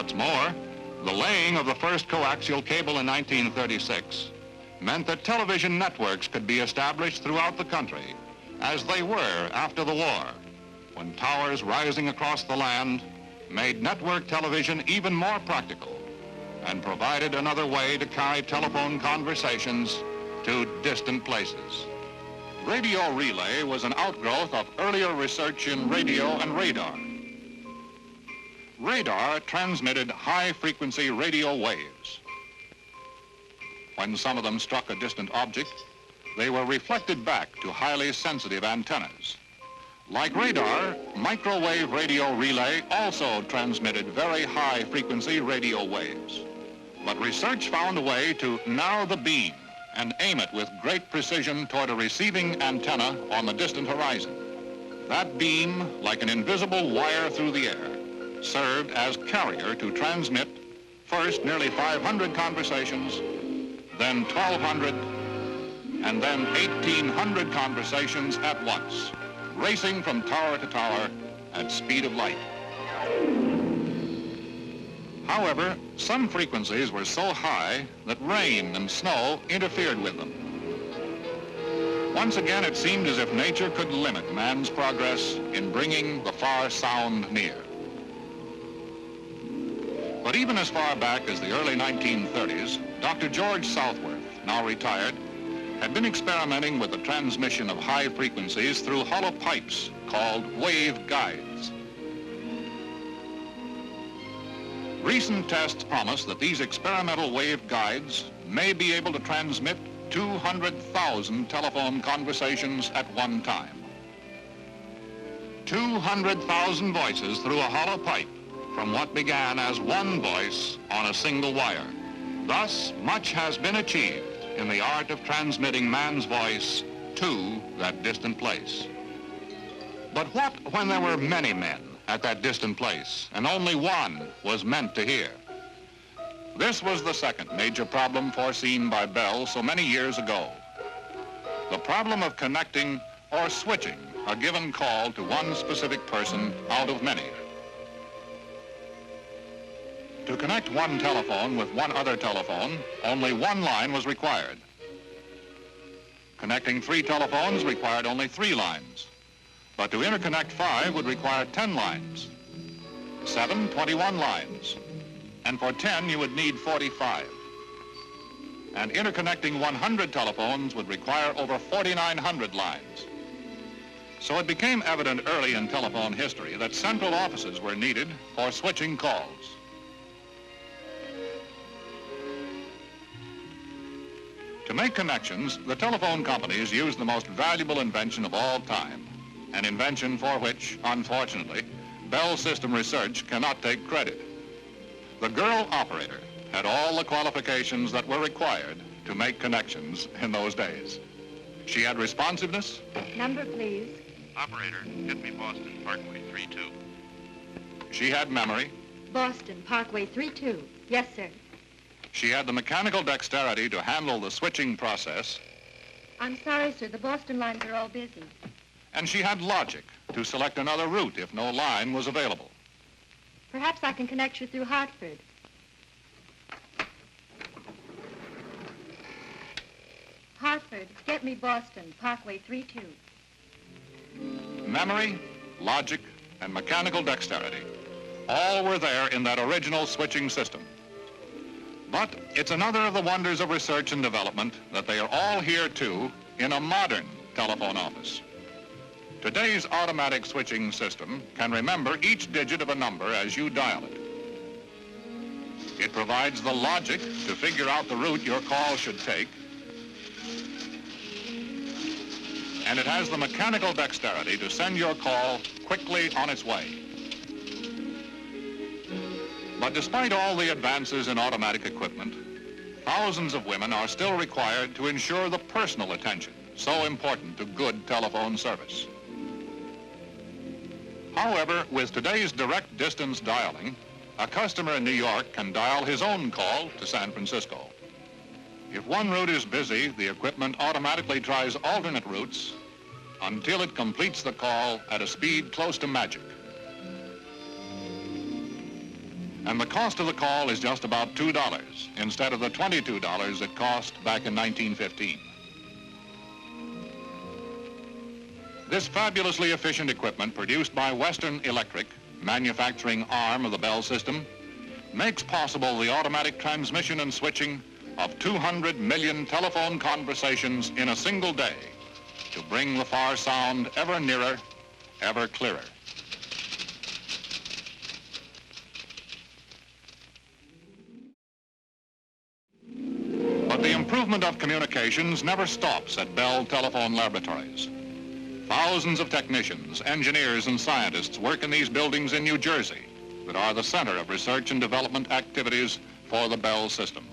What's more, the laying of the first coaxial cable in 1936 meant that television networks could be established throughout the country, as they were after the war, when towers rising across the land made network television even more practical and provided another way to carry telephone conversations to distant places. Radio relay was an outgrowth of earlier research in radio and radar. Radar transmitted high-frequency radio waves. When some of them struck a distant object, they were reflected back to highly sensitive antennas. Like radar, microwave radio relay also transmitted very high-frequency radio waves. But research found a way to narrow the beam and aim it with great precision toward a receiving antenna on the distant horizon. That beam, like an invisible wire through the air, served as carrier to transmit first nearly 500 conversations, then 1,200, and then 1,800 conversations at once, racing from tower to tower at speed of light. However, some frequencies were so high that rain and snow interfered with them. Once again, it seemed as if nature could limit man's progress in bringing the far sound near. But even as far back as the early 1930s, Dr. George Southworth, now retired, had been experimenting with the transmission of high frequencies through hollow pipes called wave guides. Recent tests promise that these experimental wave guides may be able to transmit 200,000 telephone conversations at one time. 200,000 voices through a hollow pipe from what began as one voice on a single wire. Thus, much has been achieved in the art of transmitting man's voice to that distant place. But what when there were many men at that distant place and only one was meant to hear? This was the second major problem foreseen by Bell so many years ago. The problem of connecting or switching a given call to one specific person out of many. To connect one telephone with one other telephone, only one line was required. Connecting 3 telephones required only 3 lines. But to interconnect 5 would require 10 lines. 7, 21 lines. And for 10, you would need 45. And interconnecting 100 telephones would require over 4,900 lines. So it became evident early in telephone history that central offices were needed for switching calls. To make connections, the telephone companies used the most valuable invention of all time, an invention for which, unfortunately, Bell System Research cannot take credit. The girl operator had all the qualifications that were required to make connections in those days. She had responsiveness. Number, please. Operator, get me Boston, Parkway 32. She had memory. Boston, Parkway 32. Yes, sir. She had the mechanical dexterity to handle the switching process. I'm sorry, sir. The Boston lines are all busy. And she had logic to select another route if no line was available. Perhaps I can connect you through Hartford. Hartford, get me Boston, Parkway 32. Memory, logic, and mechanical dexterity. All were there in that original switching system. But it's another of the wonders of research and development that they are all here, too, in a modern telephone office. Today's automatic switching system can remember each digit of a number as you dial it. It provides the logic to figure out the route your call should take, and it has the mechanical dexterity to send your call quickly on its way. But despite all the advances in automatic equipment, thousands of women are still required to ensure the personal attention so important to good telephone service. However, with today's direct distance dialing, a customer in New York can dial his own call to San Francisco. If one route is busy, the equipment automatically tries alternate routes until it completes the call at a speed close to magic. And the cost of the call is just about $2 instead of the $22 it cost back in 1915. This fabulously efficient equipment produced by Western Electric, manufacturing arm of the Bell system, makes possible the automatic transmission and switching of 200 million telephone conversations in a single day to bring the far sound ever nearer, ever clearer. But the improvement of communications never stops at Bell Telephone Laboratories. Thousands of technicians, engineers, and scientists work in these buildings in New Jersey that are the center of research and development activities for the Bell system.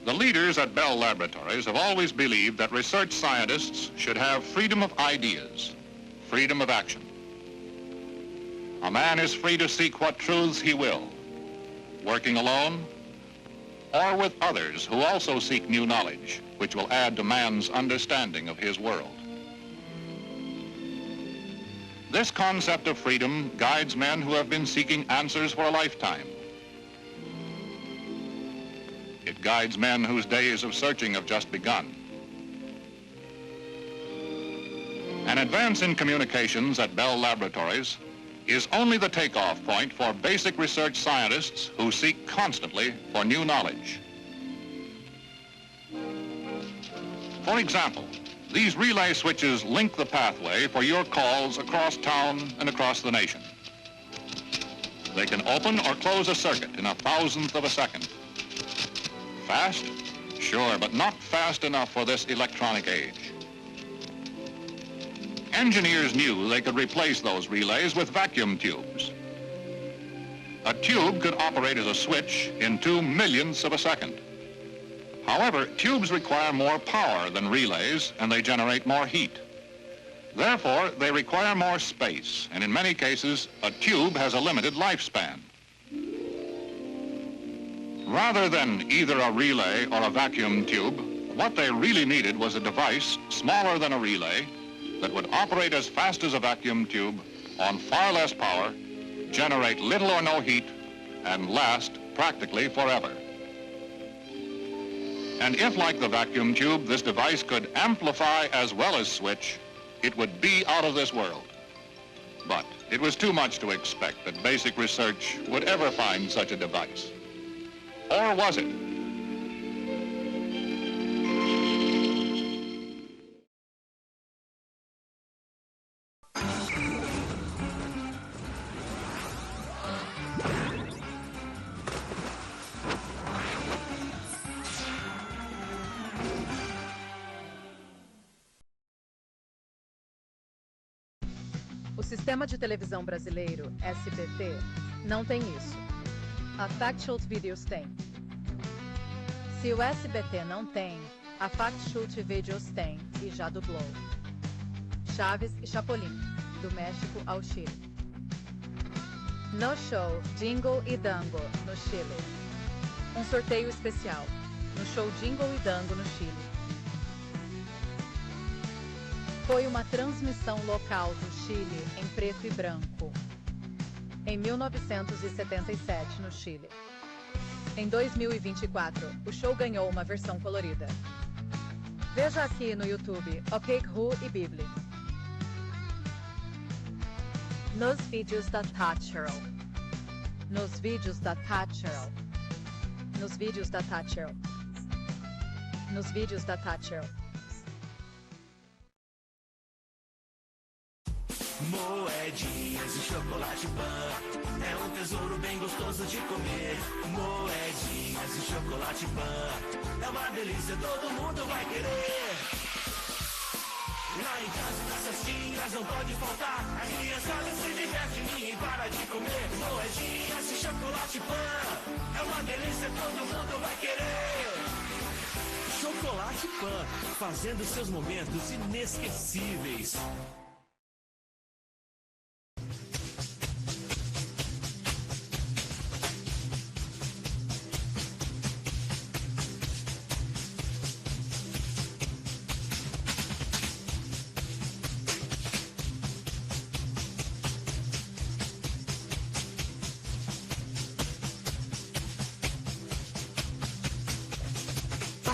The leaders at Bell Laboratories have always believed that research scientists should have freedom of ideas, freedom of action. A man is free to seek what truths he will, working alone or with others who also seek new knowledge, which will add to man's understanding of his world. This concept of freedom guides men who have been seeking answers for a lifetime. It guides men whose days of searching have just begun. An advance in communications at Bell Laboratories is only the takeoff point for basic research scientists who seek constantly for new knowledge. For example, these relay switches link the pathway for your calls across town and across the nation. They can open or close a circuit in a thousandth of a second. Fast? Sure, but not fast enough for this electronic age. Engineers knew they could replace those relays with vacuum tubes. A tube could operate as a switch in 2/millionths of a second. However, tubes require more power than relays, and they generate more heat. Therefore, they require more space, and in many cases, a tube has a limited lifespan. Rather than either a relay or a vacuum tube, what they really needed was a device smaller than a relay that would operate as fast as a vacuum tube on far less power, generate little or no heat, and last practically forever. And if, like the vacuum tube, this device could amplify as well as switch, it would be out of this world. But it was too much to expect that basic research would ever find such a device. Or was it? O sistema de televisão brasileiro, SBT, não tem isso. A Factshoot Videos tem. Se o SBT não tem, a Factshoot Videos tem e já dublou. Chaves e Chapolin, do México ao Chile. No Show, Jingle e Dango, no Chile. Um sorteio especial, no show Jingle e Dango, no Chile. Foi uma transmissão local do Chile em preto e branco. Em 1977, no Chile. Em 2024, o show ganhou uma versão colorida. Veja aqui no YouTube, OK Who e Bibli. Nos vídeos da Thatcherl. Nos vídeos da Thatcherl. Nos vídeos da Thatcherl. Nos vídeos da Thatcherl. Moedinhas e chocolate pan é um tesouro bem gostoso de comer. Moedinhas e chocolate pan é uma delícia, todo mundo vai querer. Lá em casa, nas cestinhas, não pode faltar. A criançada se diverte, ninguém para de comer. Moedinhas e chocolate pan é uma delícia, todo mundo vai querer. Chocolate Pan, fazendo seus momentos inesquecíveis.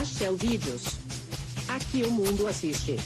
ASYLUM Vídeos. Aqui o mundo assiste.